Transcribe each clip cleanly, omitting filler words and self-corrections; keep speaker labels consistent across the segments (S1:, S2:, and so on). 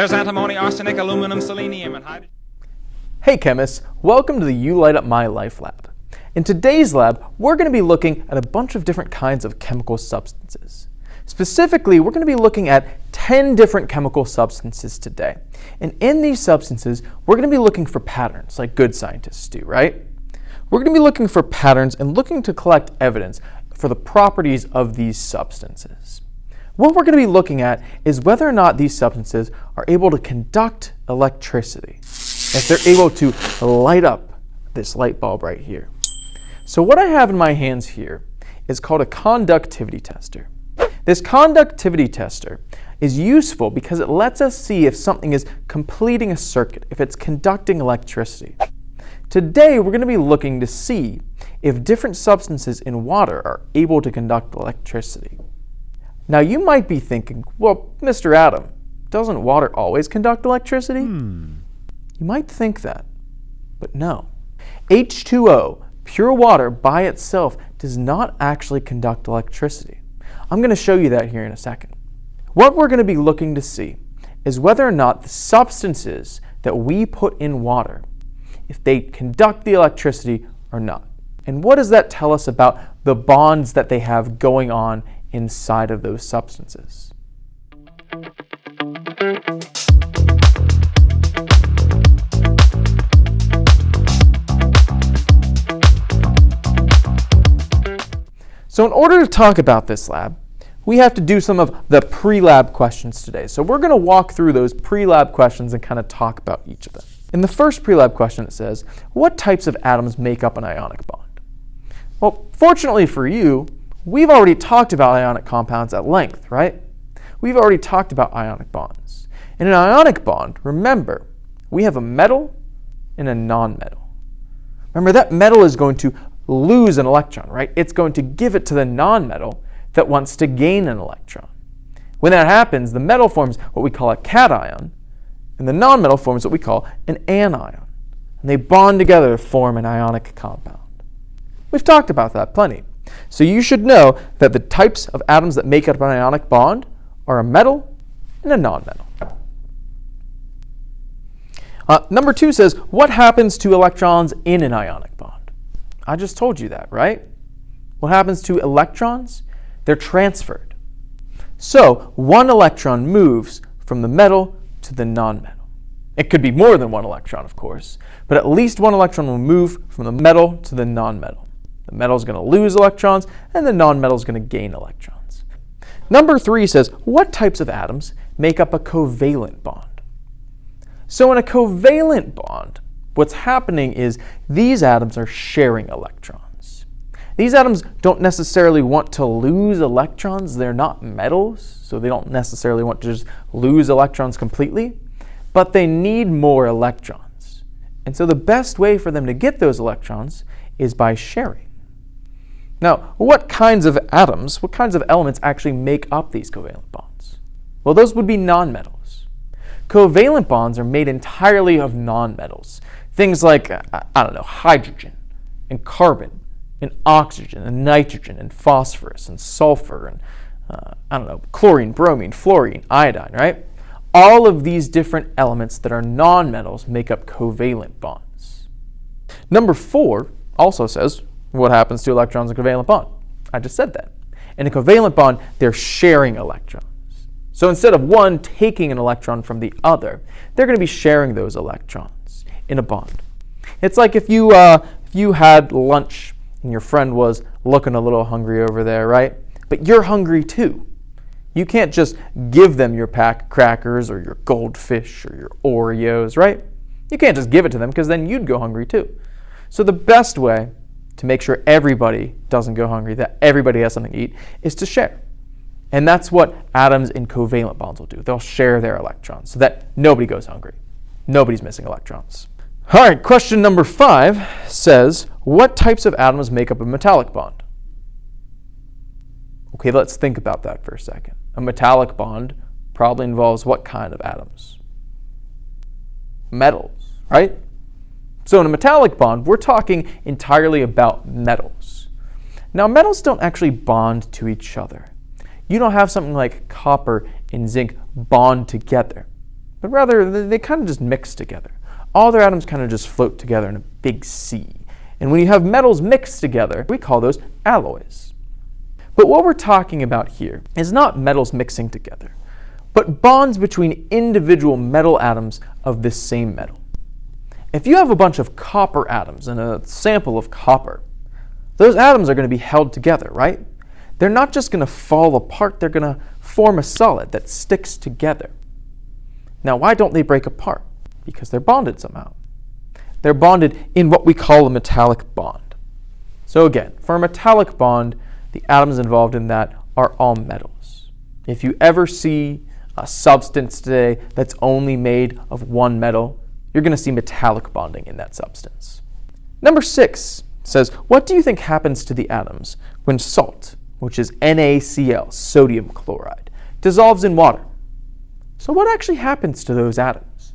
S1: There's antimony, arsenic, aluminum, selenium, and hydrogen.
S2: Hey chemists, welcome to the You Light Up My Life lab. In today's lab, we're going to be looking at a bunch of different kinds of chemical substances. Specifically, we're going to be looking at 10 different chemical substances today. And in these substances, we're going to be looking for patterns, like good scientists do, right? We're going to be looking for patterns and looking to collect evidence for the properties of these substances. What we're going to be looking at is whether or not these substances are able to conduct electricity, if they're able to light up this light bulb right here. So what I have in my hands here is called a conductivity tester. This conductivity tester is useful because it lets us see if something is completing a circuit, if it's conducting electricity. Today we're going to be looking to see if different substances in water are able to conduct electricity. Now you might be thinking, well, Mr. Adam, doesn't water always conduct electricity? You might think that, but no. H2O, pure water by itself, does not actually conduct electricity. I'm going to show you that here in a second. What we're going to be looking to see is whether or not the substances that we put in water, if they conduct the electricity or not. And what does that tell us about the bonds that they have going on inside of those substances? So in order to talk about this lab, we have to do some of the pre-lab questions today. So we're going to walk through those pre-lab questions and kind of talk about each of them. In the first pre-lab question it says, what types of atoms make up an ionic bond? Well, fortunately for you, we've already talked about ionic compounds at length, right? We've already talked about ionic bonds. In an ionic bond, remember, we have a metal and a non-metal. Remember, that metal is going to lose an electron, right? It's going to give it to the non-metal that wants to gain an electron. When that happens, the metal forms what we call a cation, and the non-metal forms what we call an anion. And they bond together to form an ionic compound. We've talked about that plenty. So you should know that the types of atoms that make up an ionic bond are a metal and a non-metal. Number 2 says, what happens to electrons in an ionic bond? I just told you that, right? What happens to electrons? They're transferred. So one electron moves from the metal to the non-metal. It could be more than one electron, of course, but at least one electron will move from the metal to the non-metal. The metal is going to lose electrons, and the non-metal is going to gain electrons. Number 3 says, what types of atoms make up a covalent bond? So in a covalent bond, what's happening is these atoms are sharing electrons. These atoms don't necessarily want to lose electrons. They're not metals, so they don't necessarily want to just lose electrons completely, but they need more electrons. And so the best way for them to get those electrons is by sharing. Now, what kinds of atoms, what kinds of elements actually make up these covalent bonds? Well, those would be nonmetals. Covalent bonds are made entirely of nonmetals. Things like, hydrogen and carbon and oxygen and nitrogen and phosphorus and sulfur and, chlorine, bromine, fluorine, iodine, right? All of these different elements that are nonmetals make up covalent bonds. Number 4 also says, what happens to electrons in a covalent bond? I just said that. In a covalent bond, they're sharing electrons. So instead of one taking an electron from the other, they're going to be sharing those electrons in a bond. It's like if you had lunch and your friend was looking a little hungry over there, right? But you're hungry too. You can't just give them your pack of crackers or your goldfish or your Oreos, right? You can't just give it to them because then you'd go hungry too. So the best way to make sure everybody doesn't go hungry, that everybody has something to eat, is to share. And that's what atoms in covalent bonds will do. They'll share their electrons so that nobody goes hungry. Nobody's missing electrons. All right, question number 5 says, what types of atoms make up a metallic bond? Okay, let's think about that for a second. A metallic bond probably involves what kind of atoms? Metals, right? So in a metallic bond, we're talking entirely about metals. Now, metals don't actually bond to each other. You don't have something like copper and zinc bond together. but rather they kind of just mix together. All their atoms kind of just float together in a big sea. And when you have metals mixed together, we call those alloys. But what we're talking about here is not metals mixing together, but bonds between individual metal atoms of this same metal. If you have a bunch of copper atoms and a sample of copper, those atoms are going to be held together, right? They're not just going to fall apart, they're going to form a solid that sticks together. Now, why don't they break apart? Because they're bonded somehow. They're bonded in what we call a metallic bond. So again, for a metallic bond, the atoms involved in that are all metals. If you ever see a substance today that's only made of one metal, you're going to see metallic bonding in that substance. Number 6 says, what do you think happens to the atoms when salt, which is NaCl, sodium chloride, dissolves in water? So what actually happens to those atoms?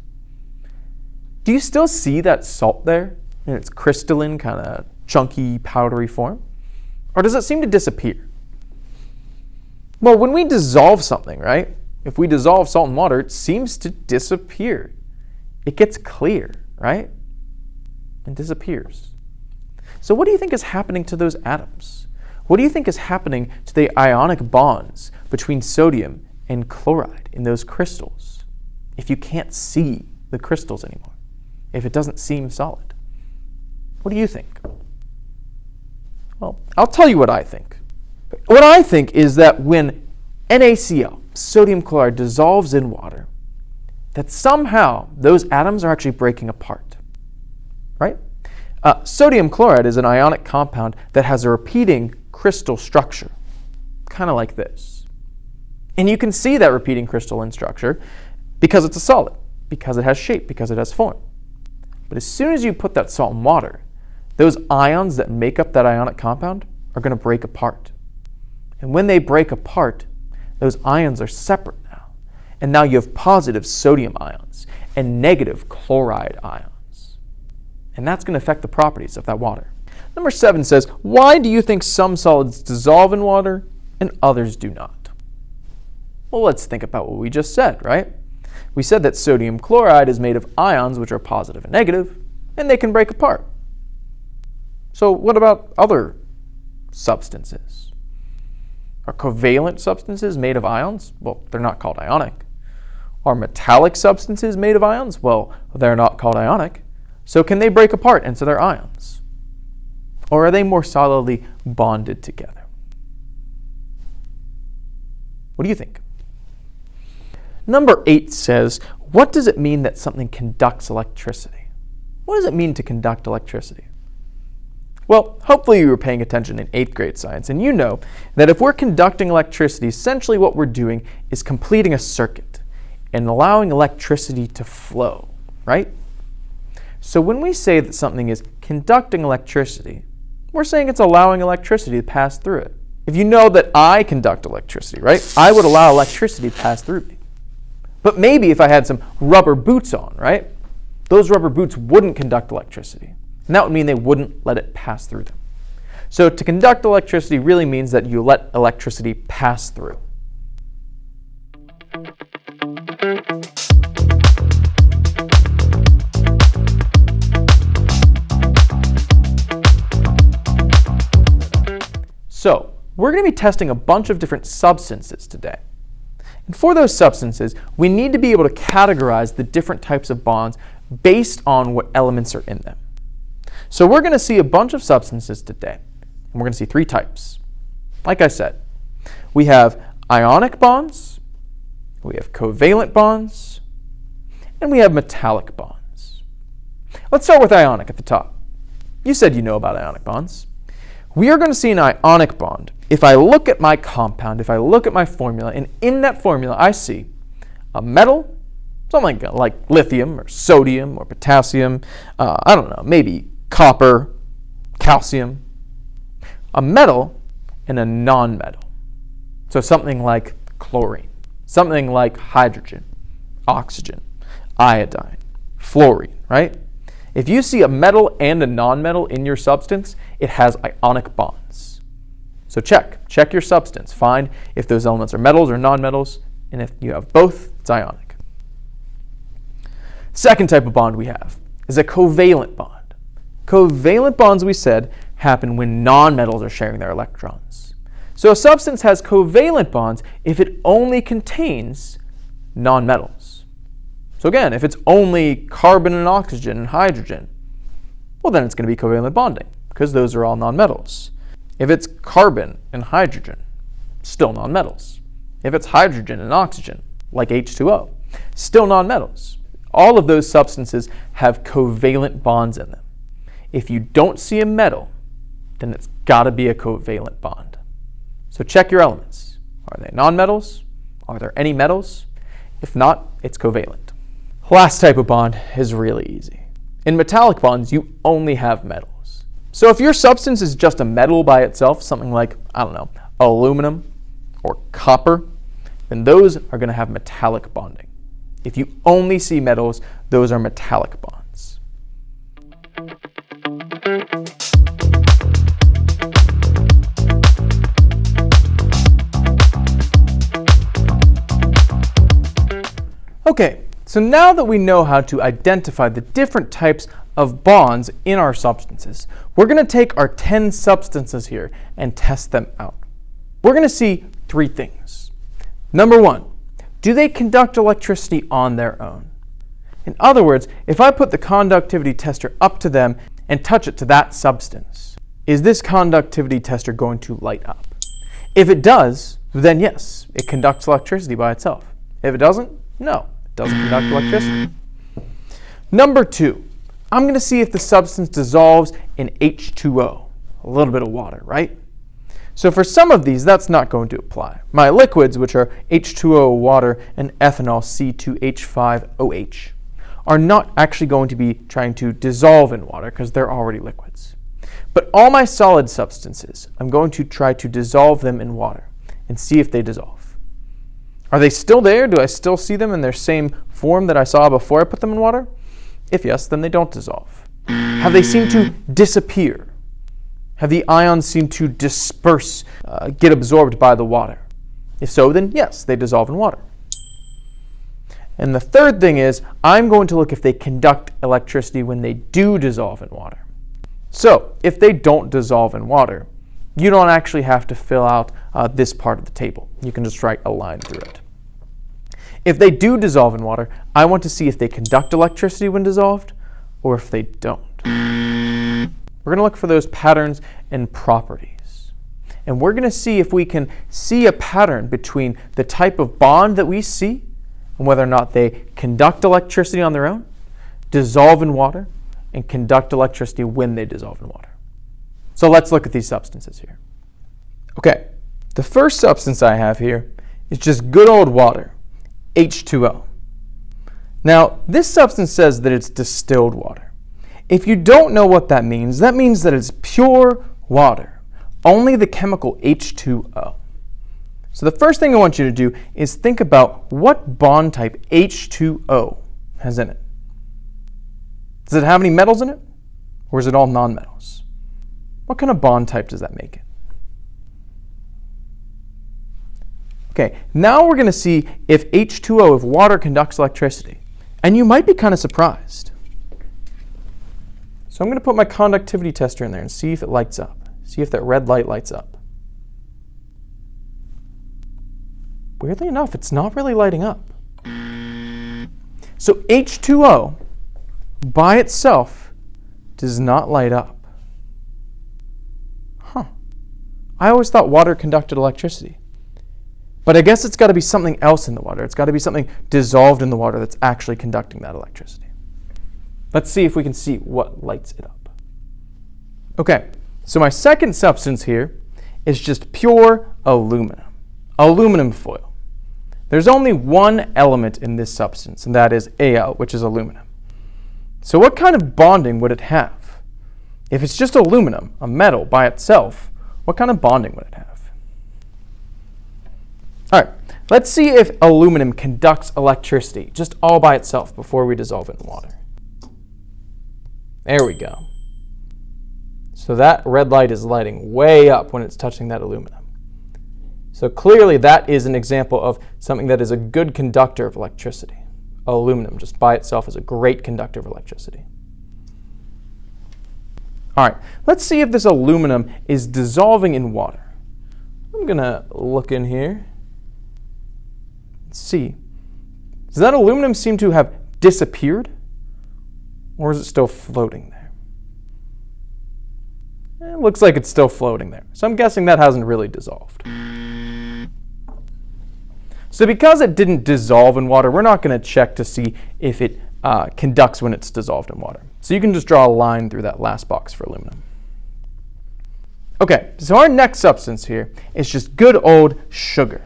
S2: Do you still see that salt there in its crystalline, kind of chunky, powdery form? Or does it seem to disappear? Well, when we dissolve something, right? If we dissolve salt in water, it seems to disappear. It gets clear, right? And disappears. So what do you think is happening to those atoms? What do you think is happening to the ionic bonds between sodium and chloride in those crystals if you can't see the crystals anymore? If it doesn't seem solid? What do you think? Well, I'll tell you what I think. What I think is that when NaCl, sodium chloride, dissolves in water, that somehow those atoms are actually breaking apart, right? Sodium chloride is an ionic compound that has a repeating crystal structure, kind of like this. And you can see that repeating crystalline structure because it's a solid, because it has shape, because it has form. But as soon as you put that salt in water, those ions that make up that ionic compound are going to break apart. And when they break apart, those ions are separate now. And now you have positive sodium ions and negative chloride ions. And that's going to affect the properties of that water. Number 7 says, why do you think some solids dissolve in water and others do not? Well, let's think about what we just said, right? We said that sodium chloride is made of ions which are positive and negative, and they can break apart. So what about other substances? Are covalent substances made of ions? Well, they're not called ionic. Are metallic substances made of ions? Well, they're not called ionic. So can they break apart into their ions? Or are they more solidly bonded together? What do you think? Number 8 says, what does it mean that something conducts electricity? What does it mean to conduct electricity? Well, hopefully you were paying attention in 8th grade science, and you know that if we're conducting electricity, essentially what we're doing is completing a circuit and allowing electricity to flow, right? So when we say that something is conducting electricity, we're saying it's allowing electricity to pass through it. If you know that I conduct electricity, right, I would allow electricity to pass through me. But maybe if I had some rubber boots on, right, those rubber boots wouldn't conduct electricity. And that would mean they wouldn't let it pass through them. So to conduct electricity really means that you let electricity pass through. So we're going to be testing a bunch of different substances today. And for those substances, we need to be able to categorize the different types of bonds based on what elements are in them. So we're going to see a bunch of substances today, and we're going to see 3 types. Like I said, we have ionic bonds, we have covalent bonds, and we have metallic bonds. Let's start with ionic at the top. You said you know about ionic bonds. We are going to see an ionic bond if I look at my compound, if I look at my formula, and in that formula I see a metal, something like lithium or sodium or potassium, I don't know, maybe copper, calcium, a metal, and a non-metal. So something like chlorine, something like hydrogen, oxygen, iodine, fluorine, right? If you see a metal and a non-metal in your substance, it has ionic bonds. So check your substance. Find if those elements are metals or non-metals, and if you have both, it's ionic. Second type of bond we have is a covalent bond. Covalent bonds, we said, happen when nonmetals are sharing their electrons. So a substance has covalent bonds if it only contains nonmetals. So again, if it's only carbon and oxygen and hydrogen, well then it's going to be covalent bonding because those are all nonmetals. If it's carbon and hydrogen, still nonmetals. If it's hydrogen and oxygen, like H2O, still nonmetals. All of those substances have covalent bonds in them. If you don't see a metal, then it's got to be a covalent bond. So check your elements. Are they nonmetals? Are there any metals? If not, it's covalent. Last type of bond is really easy. In metallic bonds, you only have metals. So if your substance is just a metal by itself, something like, aluminum or copper, then those are going to have metallic bonding. If you only see metals, those are metallic bonds. Okay, so now that we know how to identify the different types of bonds in our substances, we're going to take our 10 substances here and test them out. We're going to see 3 things. Number 1, do they conduct electricity on their own? In other words, if I put the conductivity tester up to them and touch it to that substance, is this conductivity tester going to light up? If it does, then yes, it conducts electricity by itself. If it doesn't, no, it doesn't conduct electricity. Number 2, I'm going to see if the substance dissolves in H2O, a little bit of water, right? So for some of these, that's not going to apply. My liquids, which are H2O water and ethanol C2H5OH, are not actually going to be trying to dissolve in water because they're already liquids. But all my solid substances, I'm going to try to dissolve them in water and see if they dissolve. Are they still there? Do I still see them in their same form that I saw before I put them in water? If yes, then they don't dissolve. Have they seemed to disappear? Have the ions seemed to disperse, get absorbed by the water? If so, then yes, they dissolve in water. And the third thing is, I'm going to look if they conduct electricity when they do dissolve in water. So, if they don't dissolve in water, you don't actually have to fill out this part of the table. You can just write a line through it. If they do dissolve in water, I want to see if they conduct electricity when dissolved, or if they don't. We're going to look for those patterns and properties. And we're going to see if we can see a pattern between the type of bond that we see and whether or not they conduct electricity on their own, dissolve in water, and conduct electricity when they dissolve in water. So let's look at these substances here. Okay, the first substance I have here is just good old water, H2O. Now, this substance says that it's distilled water. If you don't know what that means that it's pure water, only the chemical H2O. So the first thing I want you to do is think about what bond type H2O has in it. Does it have any metals in it? Or is it all nonmetals? What kind of bond type does that make it? Okay, now we're going to see if H2O, if water conducts electricity. And you might be kind of surprised. So I'm going to put my conductivity tester in there and see if it lights up. See if that red light lights up. Weirdly enough, it's not really lighting up. So H2O by itself does not light up. Huh. I always thought water conducted electricity. But I guess it's got to be something else in the water. It's got to be something dissolved in the water that's actually conducting that electricity. Let's see if we can see what lights it up. Okay, so my second substance here is just pure aluminum. Aluminum foil. There's only one element in this substance, and that is Al, which is aluminum. So what kind of bonding would it have? If it's just aluminum, a metal by itself, what kind of bonding would it have? All right, let's see if aluminum conducts electricity just all by itself before we dissolve it in water. There we go. So that red light is lighting way up when it's touching that aluminum. So clearly that is an example of something that is a good conductor of electricity. aluminum just by itself is a great conductor of electricity. All right, let's see if this aluminum is dissolving in water. I'm going to look in here. Let's see. Does that aluminum seem to have disappeared? Or is it still floating there? It looks like it's still floating there. So I'm guessing that hasn't really dissolved. So because it didn't dissolve in water, we're not going to check to see if it conducts when it's dissolved in water. So you can just draw a line through that last box for aluminum. Okay, so our next substance here is just good old sugar.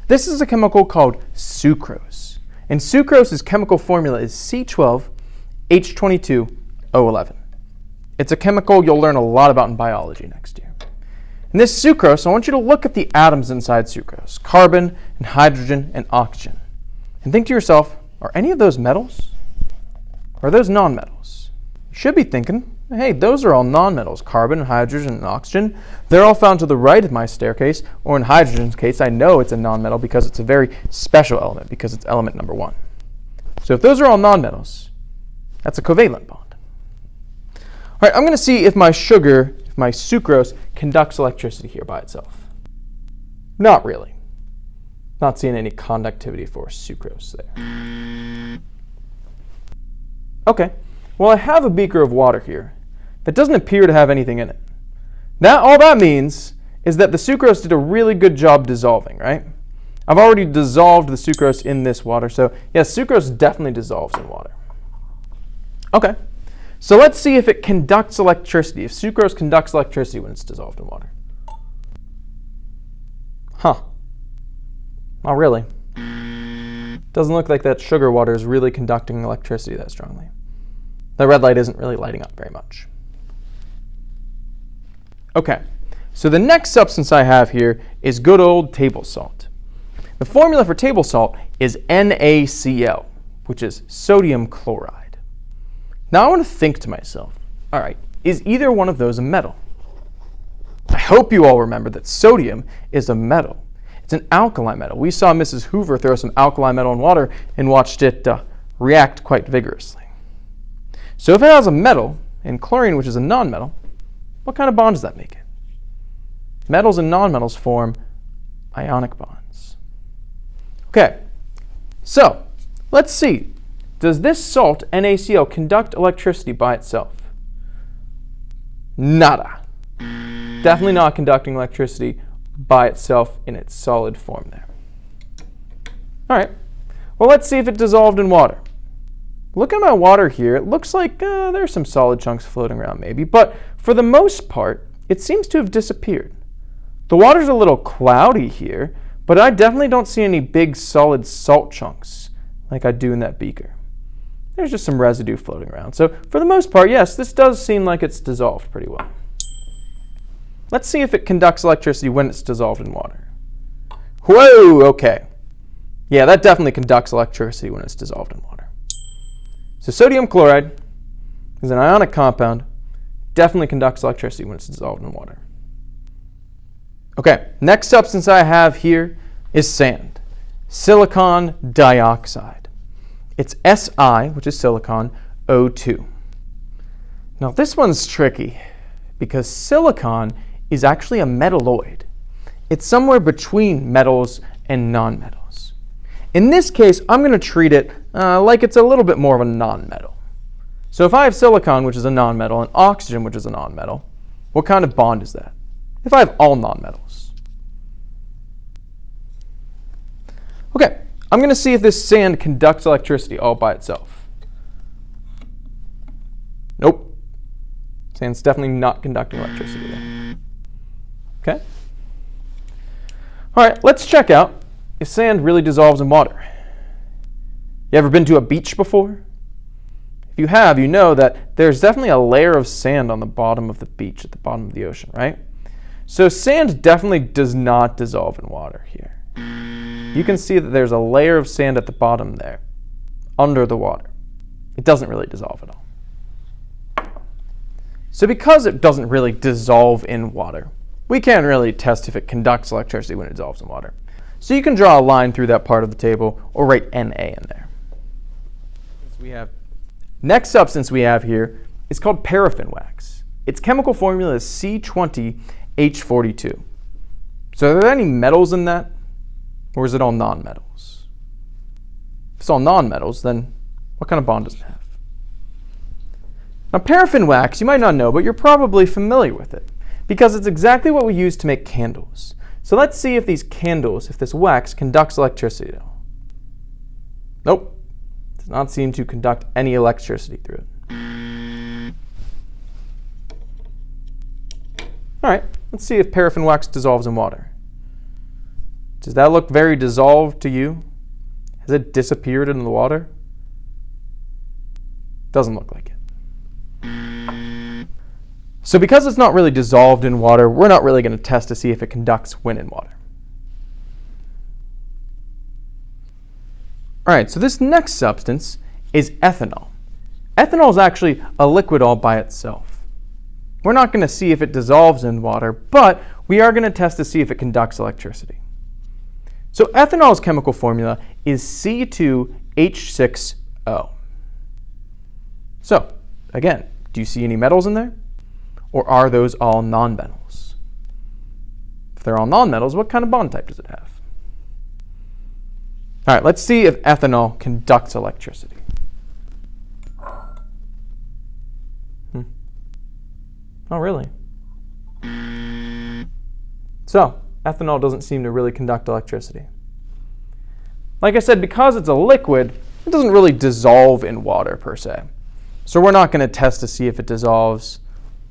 S2: This is a chemical called sucrose. And sucrose's chemical formula is C12H22O11. It's a chemical you'll learn a lot about in biology next year. In this sucrose, I want you to look at the atoms inside sucrose, carbon and hydrogen and oxygen. And think to yourself, are any of those metals? Or are those nonmetals? You should be thinking, hey, those are all nonmetals, carbon and hydrogen and oxygen. They're all found to the right of my staircase, or in hydrogen's case, I know it's a nonmetal because it's a very special element, because it's element number 1. So if those are all nonmetals, that's a covalent bond. All right, I'm going to see if my sugar, if my sucrose, conducts electricity here by itself. Not really. Not seeing any conductivity for sucrose there. Okay, well, I have a beaker of water here that doesn't appear to have anything in it. All that means is that the sucrose did a really good job dissolving, right? I've already dissolved the sucrose in this water, so yes, sucrose definitely dissolves in water. Okay, so let's see if it conducts electricity, if sucrose conducts electricity when it's dissolved in water. Huh. Not really. Doesn't look like that sugar water is really conducting electricity that strongly. The red light isn't really lighting up very much. Okay, so the next substance I have here is good old table salt. The formula for table salt is NaCl, which is sodium chloride. Now I want to think to myself, all right, is either one of those a metal? I hope you all remember that sodium is a metal. It's an alkali metal. We saw Mrs. Hoover throw some alkali metal in water and watched it react quite vigorously. So if it has a metal and chlorine, which is a nonmetal, what kind of bond does that make it? Metals and nonmetals form ionic bonds. Okay, so let's see. Does this salt, NaCl, conduct electricity by itself? Nada. Definitely not conducting electricity by itself in its solid form there. All right, well, let's see if it dissolved in water. Looking at my water here, it looks like there's some solid chunks floating around maybe, but for the most part, it seems to have disappeared. The water's a little cloudy here, but I definitely don't see any big solid salt chunks like I do in that beaker. There's just some residue floating around. So for the most part, yes, this does seem like it's dissolved pretty well. Let's see if it conducts electricity when it's dissolved in water. Whoa, okay. Yeah, that definitely conducts electricity when it's dissolved in water. So sodium chloride is an ionic compound, definitely conducts electricity when it's dissolved in water. Okay, next substance I have here is sand, silicon dioxide. It's Si, which is silicon, O2. Now this one's tricky because silicon is actually a metalloid. It's somewhere between metals and nonmetals. In this case, I'm going to treat it like it's a little bit more of a nonmetal. So if I have silicon, which is a nonmetal, and oxygen, which is a nonmetal, what kind of bond is that? If I have all nonmetals. Okay, I'm going to see if this sand conducts electricity all by itself. Nope. Sand's definitely not conducting electricity there. Okay? All right, let's check out if sand really dissolves in water. You ever been to a beach before? If you have, you know that there's definitely a layer of sand on the bottom of the beach, at the bottom of the ocean, right? So sand definitely does not dissolve in water here. You can see that there's a layer of sand at the bottom there, under the water. It doesn't really dissolve at all. So because it doesn't really dissolve in water, we can't really test if it conducts electricity when it dissolves in water. So you can draw a line through that part of the table or write Na in there. Next substance we have here is called paraffin wax. Its chemical formula is C20H42. So are there any metals in that, or is it all nonmetals? If it's all nonmetals, then what kind of bond does it have? Now, paraffin wax, you might not know, but you're probably familiar with it because it's exactly what we use to make candles. So let's see if these candles, if this wax conducts electricity at all. Nope. Does not seem to conduct any electricity through it. All right, let's see if paraffin wax dissolves in water. Does that look very dissolved to you? Has it disappeared in the water? Doesn't look like it. So because it's not really dissolved in water, we're not really going to test to see if it conducts when in water. All right, so this next substance is ethanol. Ethanol is actually a liquid all by itself. We're not going to see if it dissolves in water, but we are going to test to see if it conducts electricity. So ethanol's chemical formula is C2H6O. So, again, do you see any metals in there? Or are those all nonmetals? If they're all nonmetals, what kind of bond type does it have? All right, let's see if ethanol conducts electricity. Oh, really? So, ethanol doesn't seem to really conduct electricity. Like I said, because it's a liquid, it doesn't really dissolve in water per se. So we're not going to test to see if it dissolves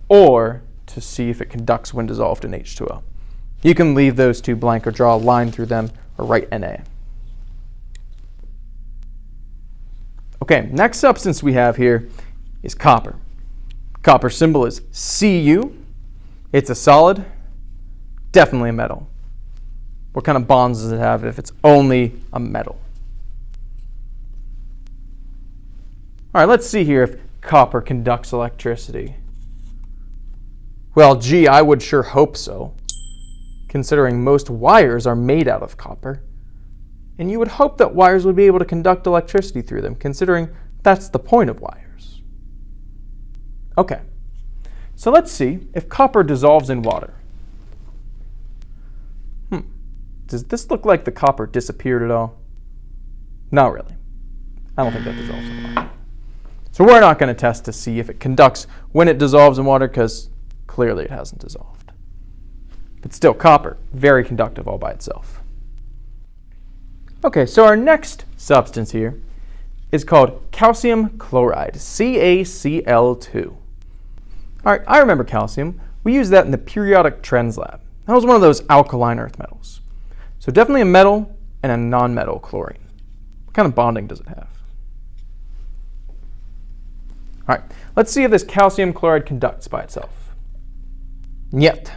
S2: or to see if it conducts when dissolved in H2O. You can leave those two blank or draw a line through them or write Na. Okay, next substance we have here is copper. Copper symbol is Cu. It's a solid, definitely a metal. What kind of bonds does it have if it's only a metal? All right, let's see here if copper conducts electricity. Well, gee, I would sure hope so, considering most wires are made out of copper. And you would hope that wires would be able to conduct electricity through them, considering that's the point of wires. Okay, so let's see if copper dissolves in water. Does this look like the copper disappeared at all? Not really. I don't think that dissolves in water. So we're not going to test to see if it conducts when it dissolves in water because clearly it hasn't dissolved. But still, copper, very conductive all by itself. Okay, so our next substance here is called calcium chloride, CaCl2. All right, I remember calcium. We used that in the periodic trends lab. That was one of those alkaline earth metals. So definitely a metal and a non-metal chlorine. What kind of bonding does it have? All right, let's see if this calcium chloride conducts by itself. Yet,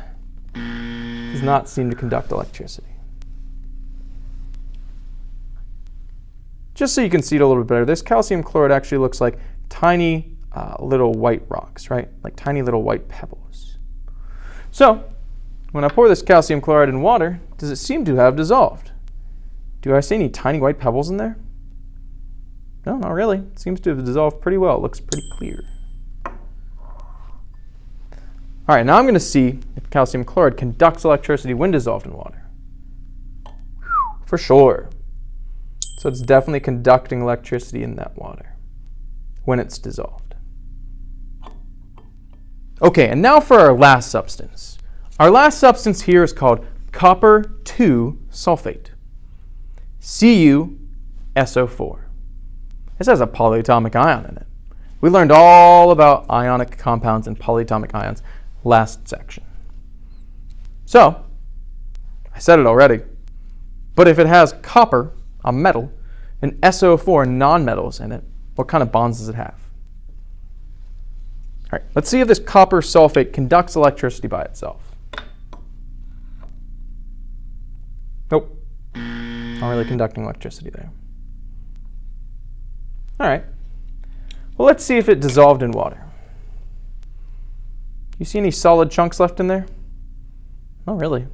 S2: does not seem to conduct electricity. Just so you can see it a little bit better, this calcium chloride actually looks like tiny little white rocks, right? Like tiny little white pebbles. So, when I pour this calcium chloride in water, does it seem to have dissolved? Do I see any tiny white pebbles in there? No, not really. It seems to have dissolved pretty well. It looks pretty clear. All right, now I'm going to see if calcium chloride conducts electricity when dissolved in water. For sure. So it's definitely conducting electricity in that water when it's dissolved. Okay, and now for our last substance. Our last substance here is called copper 2 sulfate, CuSO4. This has a polyatomic ion in it. We learned all about ionic compounds and polyatomic ions last section. So, I said it already, but if it has copper, a metal, and SO4 nonmetals in it, what kind of bonds does it have? All right, let's see if this copper sulfate conducts electricity by itself. Nope, not really conducting electricity there. All right, well, let's see if it dissolved in water. You see any solid chunks left in there? Not really.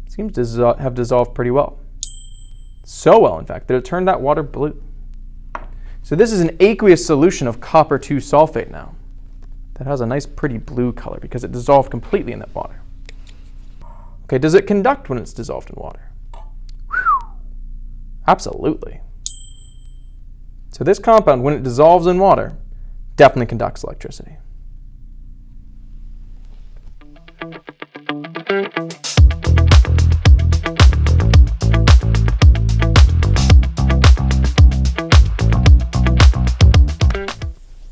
S2: It seems to have dissolved pretty well. So well, in fact, that it turned that water blue. So this is an aqueous solution of copper 2 sulfate now. That has a nice pretty blue color because it dissolved completely in that water. Okay, does it conduct when it's dissolved in water? Whew. Absolutely. So this compound, when it dissolves in water, definitely conducts electricity.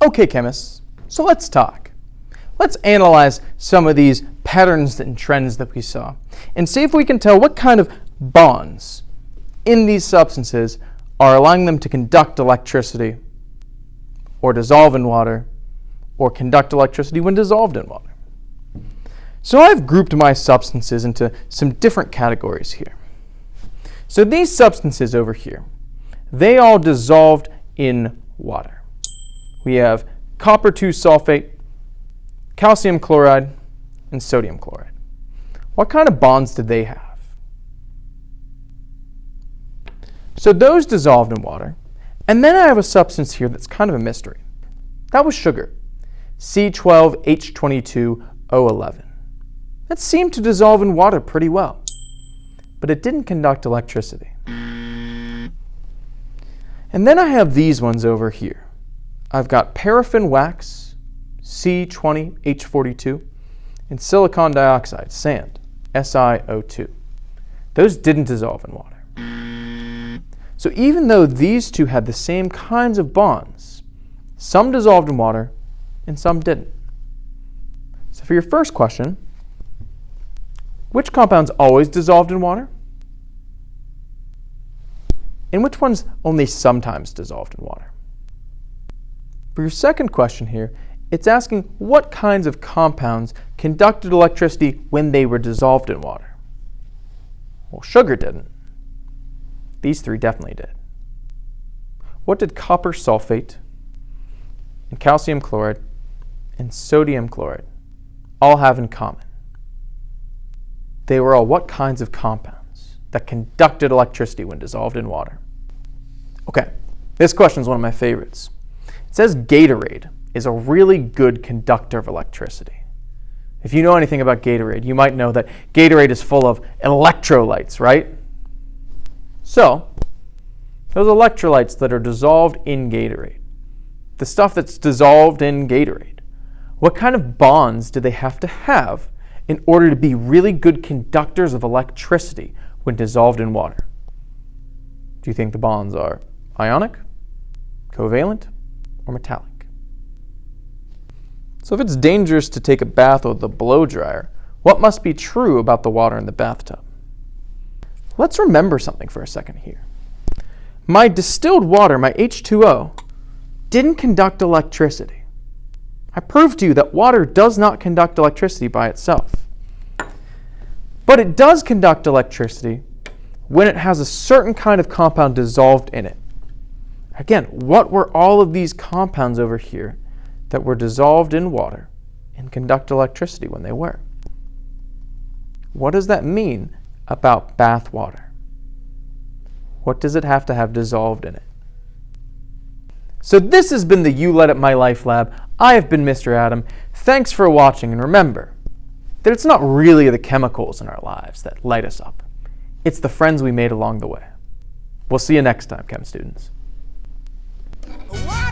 S2: Okay, chemists, so let's talk. Let's analyze some of these patterns and trends that we saw and see if we can tell what kind of bonds in these substances are allowing them to conduct electricity or dissolve in water or conduct electricity when dissolved in water. So I've grouped my substances into some different categories here. So these substances over here, they all dissolved in water. We have copper 2 sulfate, calcium chloride, and sodium chloride. What kind of bonds did they have? So those dissolved in water. And then I have a substance here that's kind of a mystery. That was sugar, C12H22O11. That seemed to dissolve in water pretty well, but it didn't conduct electricity. And then I have these ones over here. I've got paraffin wax, C20H42, and silicon dioxide, sand, SiO2. Those didn't dissolve in water. So even though these two had the same kinds of bonds, some dissolved in water and some didn't. So for your first question, which compounds always dissolved in water? And which ones only sometimes dissolved in water? For your second question here, it's asking what kinds of compounds conducted electricity when they were dissolved in water. Well, sugar didn't. These three definitely did. What did copper sulfate and calcium chloride and sodium chloride all have in common? They were all what kinds of compounds that conducted electricity when dissolved in water? Okay, this question is one of my favorites. It says Gatorade is a really good conductor of electricity. If you know anything about Gatorade, you might know that Gatorade is full of electrolytes, right? So, those electrolytes that are dissolved in Gatorade, the stuff that's dissolved in Gatorade, what kind of bonds do they have to have in order to be really good conductors of electricity when dissolved in water? Do you think the bonds are ionic, covalent, or metallic? So if it's dangerous to take a bath with a blow dryer, what must be true about the water in the bathtub? Let's remember something for a second here. My distilled water, my H2O, didn't conduct electricity. I proved to you that water does not conduct electricity by itself. But it does conduct electricity when it has a certain kind of compound dissolved in it. Again, what were all of these compounds over here that were dissolved in water and conduct electricity when they were? What does that mean about bath water? What does it have to have dissolved in it? So this has been the You Let It My Life Lab. I have been Mr. Adam. Thanks for watching, and remember that it's not really the chemicals in our lives that light us up. It's the friends we made along the way. We'll see you next time, chem students.
S1: Wow!